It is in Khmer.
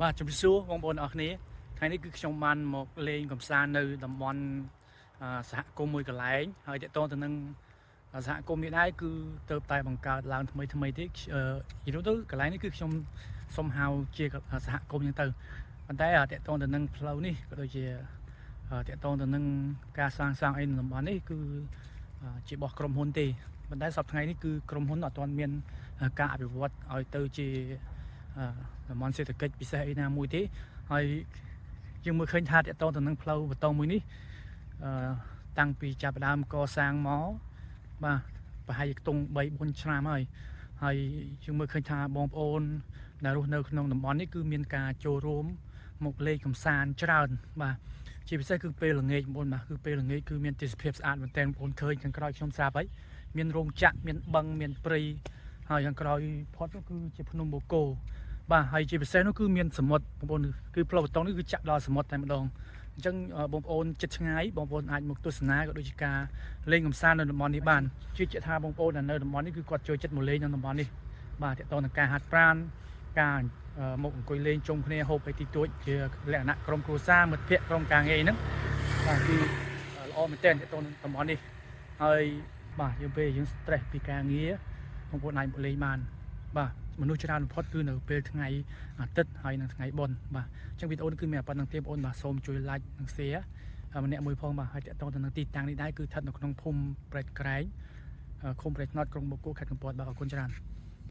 បាទជំរាបសួរបងប្អូនអរគ្នាថ្ងៃនេះគឺខ្ញុំបានមកលេងកំសាន្តនៅតំបន់សហគមន៍មួយកន្លែងហើយតកតងទៅនឹងសហគមន៍នេះដែរគឺទៅតែបង្កើតឡើងថ្មីទេនិយាយទៅកន្លែងនេះគឺខ្ញុំសុំហៅជាសហគមន៍អញ្ចឹងទៅប៉ុន្តែតកតងទៅនឹងផ្លូវនេះក៏ដូចជាតកតងទៅនឹងការសាងអីនៅតំបន់នេះគឺជារបស់ក្រុមហ៊ុនទេប៉ុន្តែសប្តាហ៍ថ្ងៃនេះគឺក្រុមហ៊ុនអត់ទាន់មានការអភិវឌ្ឍឲ្យទៅជាតំបន់សេដ្ឋកិច្ចពិសេសអីណាមួយទេហើយយើងមើលឃើញថាតកតងទៅនឹងផ្លូវបតងមួយនេះតាំងពីចាប់ផ្ដើមកសាងមកបាទប្រហែលជាខ្ទង់3-4 ឆ្នាំហើយយើងមើលឃើញថាបងប្អូនដែលរស់នៅក្នុងតំបន់នេះគឺមានការចូលរួមមកលេងកម្សាន្តច្រើនបាទជាពិសេសគឺពេលល្ងាចបងប្អូនបាទគឺពេលល្ងាចគឺមានទេសភាពស្អាតមែនទែនបងប្អូនឃើញខាងក្រោយខ្ញុំស្រាប់ហើយមានរោងចក្រមានបឹងមានព្រៃហើយខាងក្រោយផុតនោះគឺជាភ្នំបូកគោបាទហើយជាពិសេសនោះគឺមានសមុទ្របងប្អូនគឺផ្លូវបតងនេះគឺចាក់ដល់សមុទ្រតែម្ដងអញ្ចឹងបងប្អូនចិត្តឆ្ងាយបងប្អូនអាចមកទស្សនាក៏ដូចជាការលេងកម្សាន្តនៅតំបន់នេះបានជឿជាក់ថាបងប្អូននៅតំបន់នេះគឺគាត់ចូលចិត្តមកលេងនៅតំបន់នេះបាទទាក់ទងនឹងការហាត់ប្រាណការមកអង្គុយលេងជុំគ្នាហូបអីទីទួចជាលក្ខណៈក្រុមគ្រួសារមិត្តភ័ក្តិក្រុមការងារហ្នឹងបាទគឺល្អមែនទែនទាក់ទងនឹងតំបន់នេះហើយបាទយើងពេលយើង stress ពីការងារបងប្អូនអាចមកលេងបានបាទមនុស្សច្រើនបំផុតគឺនៅពេលថ្ងៃអាទិត្យហើយនិងថ្ងៃបុណ្យបាទអញ្ចឹងវីដេអូនេះគឺមានប៉ុណ្្នឹងទេបងប្អូនបាទសូមជួយ like និង share ម្នាក់មួយផងបាទហើយតកតងទៅនឹងទីតាំងនេះដែរគឺស្ថិតនៅក្នុងភូមិព្រែកក្រែងឃុំព្រែកស្នត់ក្រុងបូកគោខេត្តកំពតបាទអរគុណច្រើន